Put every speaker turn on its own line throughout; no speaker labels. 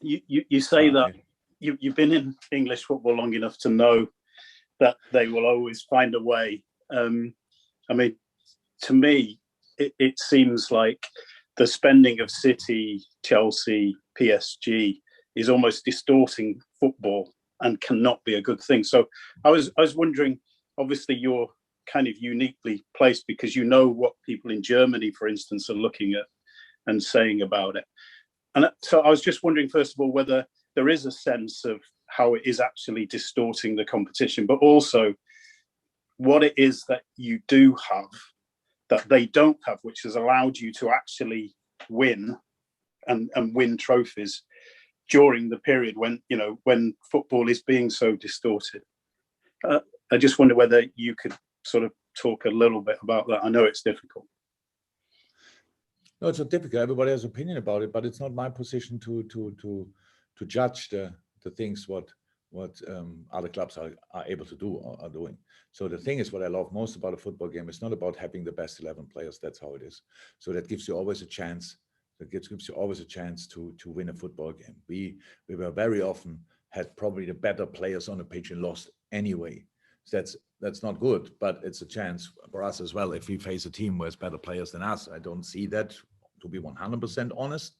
You say that you've been in English football long enough to know that they will always find a way. I mean, to me, it seems like the spending of City, Chelsea, PSG is almost distorting football and cannot be a good thing. So I was wondering, obviously you're kind of uniquely placed because you know what people in Germany, for instance, are looking at and saying about it. And so I was just wondering, first of all, whether there is a sense of how it is actually distorting the competition, but also what it is that you do have that they don't have, which has allowed you to actually win and win trophies during the period when football is being so distorted. I just wonder whether you could sort of talk a little bit about that. I know it's difficult.
No, it's not difficult. Everybody has an opinion about it, but it's not my position to judge the things what other clubs are able to do or are doing. So the thing is, what I love most about a football game is not about having the best 11 players. That's how it is. So that gives you always a chance. That gives you always a chance to win a football game. We were very often had probably the better players on the pitch and lost anyway. So that's not good, but it's a chance for us as well. If we face a team who has better players than us, I don't see that, to be 100% honest.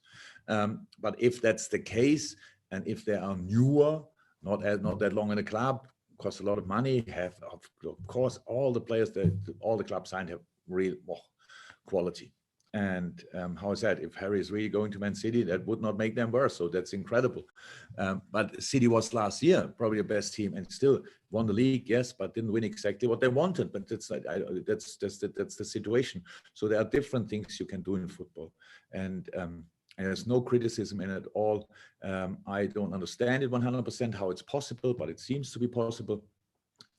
But if that's the case, and if they are newer, not that long in the club, cost a lot of money, have of course all the players that all the clubs signed have real quality. And how I said, if Harry is really going to Man City, that would not make them worse. So that's incredible. But City was last year probably the best team and still won the league, yes, but didn't win exactly what they wanted. But that's the situation. So there are different things you can do in football, and there's no criticism in it at all. I don't understand it 100% how it's possible, but it seems to be possible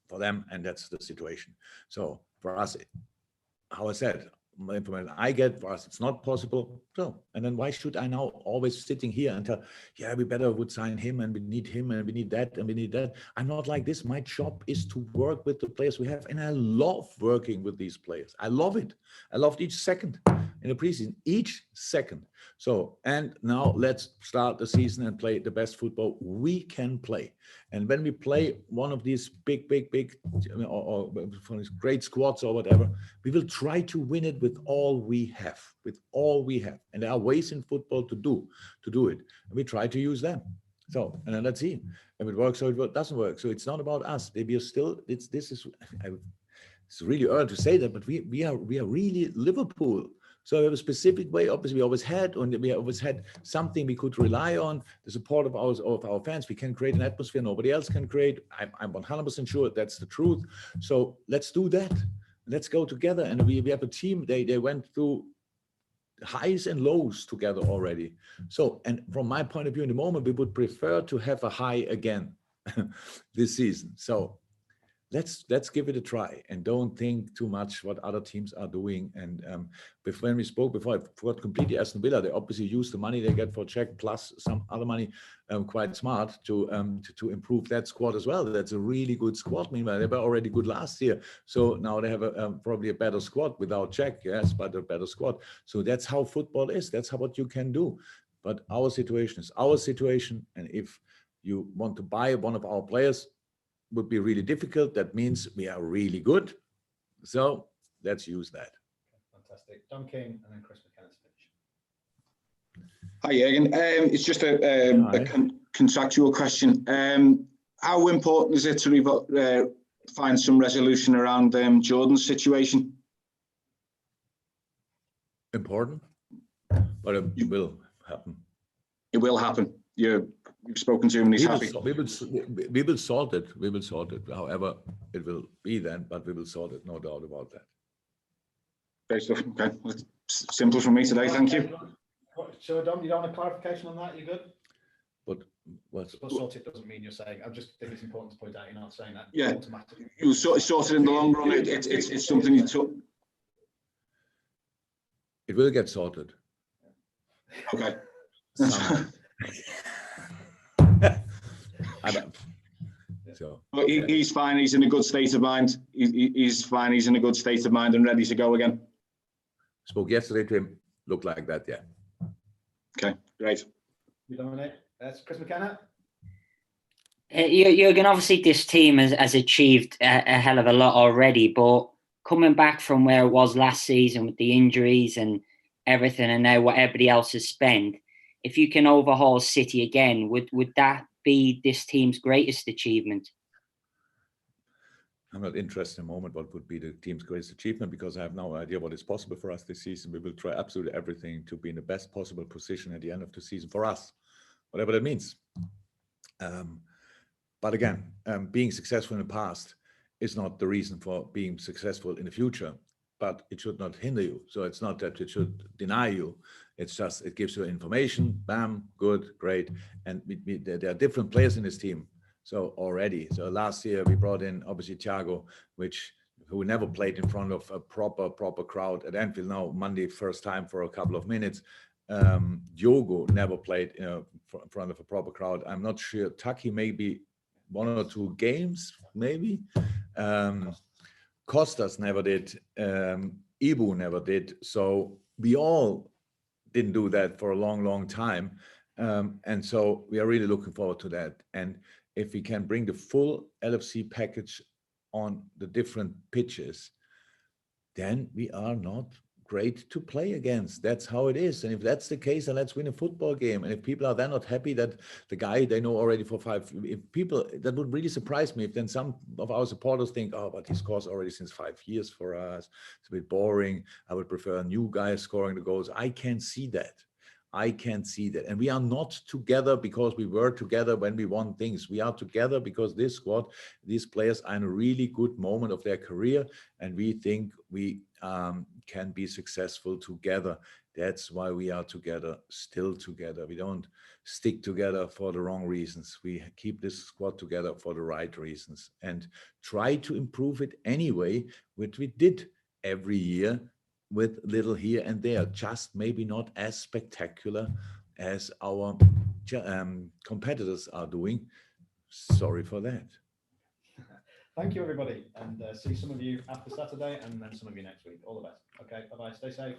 for them, and that's the situation. So for us, how I said, the information I get, for us it's not possible. So, and then why should I now always sitting here and tell, yeah, we better would sign him and we need him and we need that and we need that. I'm not like this. My job is to work with the players we have, and I love working with these players. I love it. I loved each second in the preseason, each second. So, and now let's start the season and play the best football we can play. And when we play one of these big, or great squads or whatever, we will try to win it with all we have, And there are ways in football to do it. And we try to use them. So, and then let's see if it works or it doesn't work. So it's not about us. Maybe still, it's really early to say that, but we are really Liverpool. So we have a specific way, obviously we always had something we could rely on, the support of our fans. We can create an atmosphere nobody else can create. I'm 100% sure that's the truth. So let's do that. Let's go together. And we have a team, they went through highs and lows together already. So, and from my point of view in the moment, we would prefer to have a high again this season. So let's give it a try and don't think too much what other teams are doing. And when we spoke before, I forgot completely Aston Villa. They obviously use the money they get for Czech plus some other money quite smart to improve that squad as well. That's a really good squad. Meanwhile, they were already good last year, so now they have probably a better squad without Czech, yes, but a better squad. So that's how football is. That's what you can do. But our situation is our situation, and if you want to buy one of our players, would be really difficult. That means we are really good. So let's use that.
Fantastic. Don King and then Chris McKenna's finish.
Hi, Jurgen. It's just a contractual question. How important is it to find some resolution around Jordan's situation?
Important, but it will happen.
It will happen. You've spoken to him and he's happy.
We will sort it. We will sort it. However, it will be then, but we will sort it. No doubt about that.
Great stuff. Okay, that's simple for me today. Thank you.
So, Dom, you don't want a clarification on that? You good?
But what?
Sort it doesn't mean you're saying. I just think it's important to point out you're not saying that.
Yeah.
Automatically.
You'll sort it in the long run. It's something you took.
It will get sorted.
Okay.
So,
but he's fine. He's in a good state of mind. He's fine. He's in a good state of mind and ready to go again.
Spoke yesterday to him. Looked like that, yeah.
Okay, great.
You dominate. That's Chris McKenna.
Jurgen, obviously this team has achieved a hell of a lot already, but coming back from where it was last season with the injuries and everything, and now what everybody else has spent, if you can overhaul City again, would that be this team's greatest achievement?
I'm not interested in a moment what would be the team's greatest achievement, because I have no idea what is possible for us this season. We will try absolutely everything to be in the best possible position at the end of the season for us, whatever that means. But again, being successful in the past is not the reason for being successful in the future, but it should not hinder you. So it's not that it should deny you. It's just, it gives you information, bam, good, great. And there are different players in this team. So already, so last year we brought in obviously Thiago, who never played in front of a proper crowd at Anfield. Now Monday, first time for a couple of minutes. Diogo never played in front of a proper crowd. I'm not sure. Taki maybe 1 or 2 games, maybe. Costas never did. Ibu never did. So we all didn't do that for a long time. And so we are really looking forward to that. And if we can bring the full LFC package on the different pitches, then we are not great to play against. That's how it is. And if that's the case, then let's win a football game. And if people are then not happy that the guy they know already for 5, if people, that would really surprise me if then some of our supporters think, oh, but he scores already since 5 years for us. It's a bit boring. I would prefer a new guy scoring the goals. I can't see that. I can't see that. And we are not together because we were together when we won things. We are together because this squad, these players are in a really good moment of their career. And we think we can be successful together. That's why we are together, still together. We don't stick together for the wrong reasons. We keep this squad together for the right reasons and try to improve it anyway, which we did every year, with little here and there, just maybe not as spectacular as our competitors are doing. Sorry for that.
Thank you, everybody. And see some of you after Saturday and then some of you next week. All the best. Okay, bye-bye. Stay safe.